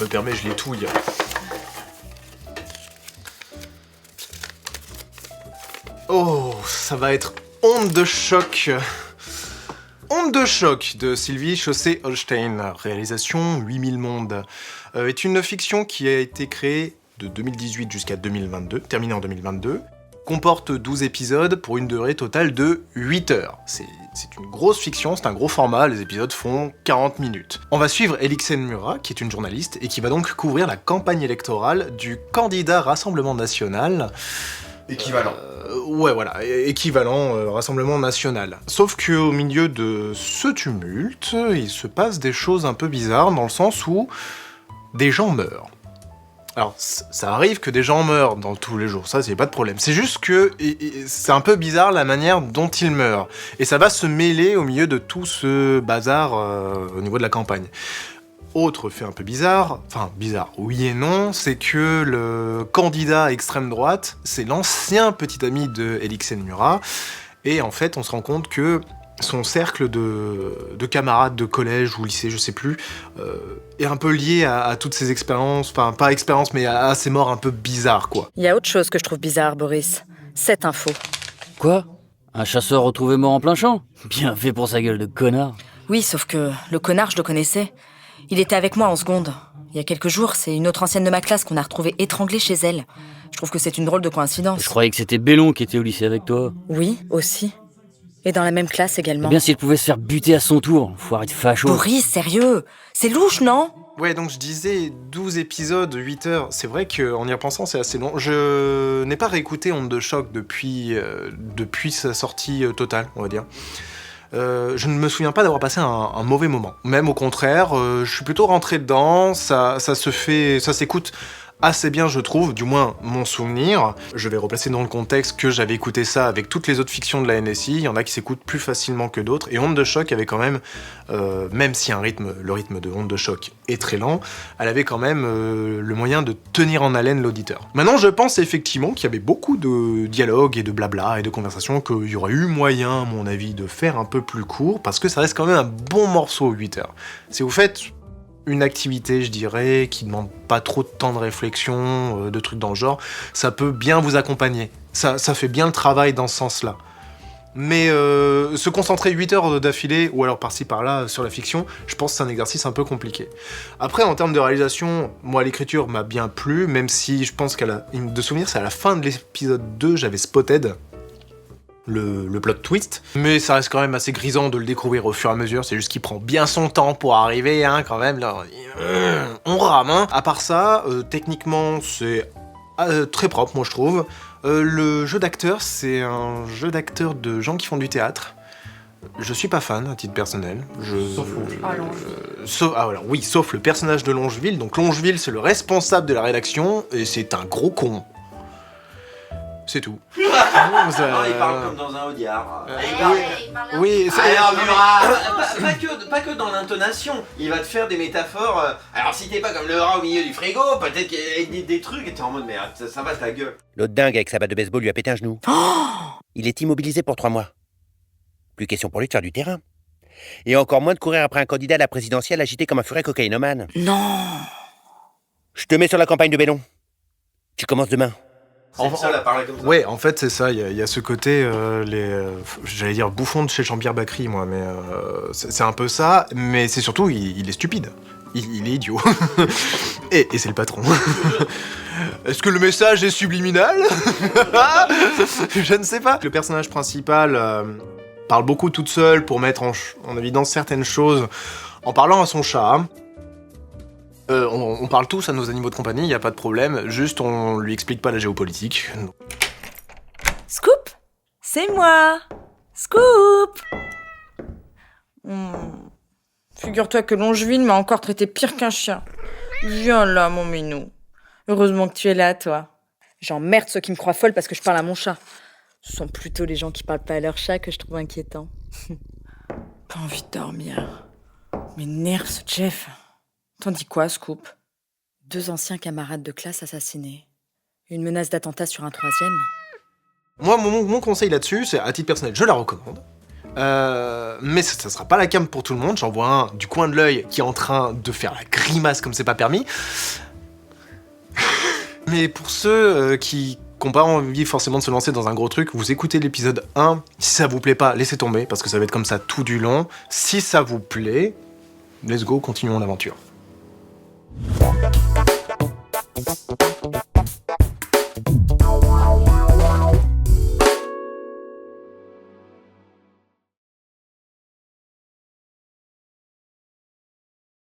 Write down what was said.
me permet, je les touille. Oh, ça va être Onde de choc. Onde de choc de Sylvie Chaussé-Holstein, réalisation 8000 mondes, est une fiction qui a été créée de 2018 jusqu'à 2022, terminée en 2022, comporte 12 épisodes pour une durée totale de 8 heures. C'est une grosse fiction, c'est un gros format, les épisodes font 40 minutes. On va suivre Elixen Murat, qui est une journaliste, et qui va donc couvrir la campagne électorale du candidat Rassemblement National. Équivalent. Ouais, voilà, équivalent Rassemblement National. Sauf qu'au milieu de ce tumulte, il se passe des choses un peu bizarres, dans le sens où des gens meurent. Alors, ça arrive que des gens meurent dans tous les jours, ça, c'est pas de problème. C'est juste que c'est un peu bizarre la manière dont ils meurent. Et ça va se mêler au milieu de tout ce bazar au niveau de la campagne. Autre fait un peu bizarre, enfin bizarre, oui et non, c'est que le candidat extrême droite, c'est l'ancien petit ami de Elixen Murat, et en fait on se rend compte que son cercle de camarades de collège ou lycée, je sais plus, est un peu lié à toutes ces expériences, enfin pas expériences, mais à ces morts un peu bizarres, quoi. Il y a autre chose que je trouve bizarre, Boris. Cette info. Quoi? Un chasseur retrouvé mort en plein champ? Bien fait pour sa gueule de connard. Oui, sauf que le connard, je le connaissais. Il était avec moi en seconde. Il y a quelques jours, c'est une autre ancienne de ma classe qu'on a retrouvée étranglée chez elle. Je trouve que c'est une drôle de coïncidence. Je croyais que c'était Bellon qui était au lycée avec toi. Oui, aussi. Et dans la même classe également. Eh bien, s'il pouvait se faire buter à son tour, faut arrêter de facho. Boris, sérieux? C'est louche, non? Ouais, donc je disais 12 épisodes, 8 heures, c'est vrai qu'en y repensant c'est assez long. Je n'ai pas réécouté Onde de choc depuis sa sortie totale, on va dire. Je ne me souviens pas d'avoir passé un mauvais moment. Même au contraire, je suis plutôt rentré dedans, ça s'écoute assez bien, je trouve, du moins mon souvenir. Je vais replacer dans le contexte que j'avais écouté ça avec toutes les autres fictions de la NSI, il y en a qui s'écoutent plus facilement que d'autres, et Onde de choc avait quand même, même si le rythme de Onde de choc est très lent, elle avait quand même le moyen de tenir en haleine l'auditeur. Maintenant, je pense effectivement qu'il y avait beaucoup de dialogues et de blabla et de conversations qu'il y aurait eu moyen, à mon avis, de faire un peu plus court, parce que ça reste quand même un bon morceau, 8 heures. Si vous faites une activité, je dirais, qui demande pas trop de temps de réflexion, de trucs dans le genre, ça peut bien vous accompagner. Ça fait bien le travail dans ce sens-là. Mais se concentrer 8 heures d'affilée, ou alors par-ci par-là sur la fiction, je pense que c'est un exercice un peu compliqué. Après, en termes de réalisation, moi l'écriture m'a bien plu, même si je pense de souvenir, c'est à la fin de l'épisode 2, j'avais spotted le plot twist, mais ça reste quand même assez grisant de le découvrir au fur et à mesure, c'est juste qu'il prend bien son temps pour arriver, hein, quand même, là, on rame, hein. À part ça, techniquement, c'est très propre, moi je trouve. Le jeu d'acteur, c'est un jeu d'acteur de gens qui font du théâtre. Je suis pas fan, à titre personnel. Sauf le personnage de Longeville. Donc Longeville, c'est le responsable de la rédaction, et c'est un gros con. C'est tout. Non, il parle comme dans un Audiard. Oui, c'est... Alors Murat, pas que dans l'intonation, il va te faire des métaphores. Alors si t'es pas comme le rat au milieu du frigo, peut-être qu'il y a des trucs et t'es en mode merde, ça va ta gueule. L'autre dingue avec sa batte de baseball lui a pété un genou. Il est immobilisé pour 3 mois. Plus question pour lui de faire du terrain. Et encore moins de courir après un candidat à la présidentielle agité comme un furet cocaïnomane. Non. Je te mets sur la campagne de Bellon. Tu commences demain. C'est le seul à parler comme ça. Ouais, en fait, c'est ça. Il y a ce côté, j'allais dire bouffon de chez Jean-Pierre Bacry, moi, mais c'est un peu ça. Mais c'est surtout, il est stupide. Il est idiot. et c'est le patron. Est-ce que le message est subliminal? Je ne sais pas. Le personnage principal parle beaucoup toute seule pour mettre en évidence certaines choses en parlant à son chat. On parle tous à nos animaux de compagnie, y a pas de problème, juste on lui explique pas la géopolitique. Scoop? C'est moi! Scoop! Figure-toi que Longeville m'a encore traité pire qu'un chien. Viens là, mon minou. Heureusement que tu es là, toi. J'emmerde ceux qui me croient folle parce que je parle à mon chat. Ce sont plutôt les gens qui parlent pas à leur chat que je trouve inquiétants. Pas envie de dormir. M'énerve ce Jeff. T'en dis quoi, Scoop? 2 anciens camarades de classe assassinés. Une menace d'attentat sur un 3e. Moi, mon conseil là-dessus, c'est à titre personnel, je la recommande. Mais ça sera pas la cam pour tout le monde. J'en vois un du coin de l'œil qui est en train de faire la grimace comme c'est pas permis. Mais pour ceux qui n'ont pas envie forcément de se lancer dans un gros truc, vous écoutez l'épisode 1. Si ça vous plaît pas, laissez tomber, parce que ça va être comme ça tout du long. Si ça vous plaît, let's go, continuons l'aventure.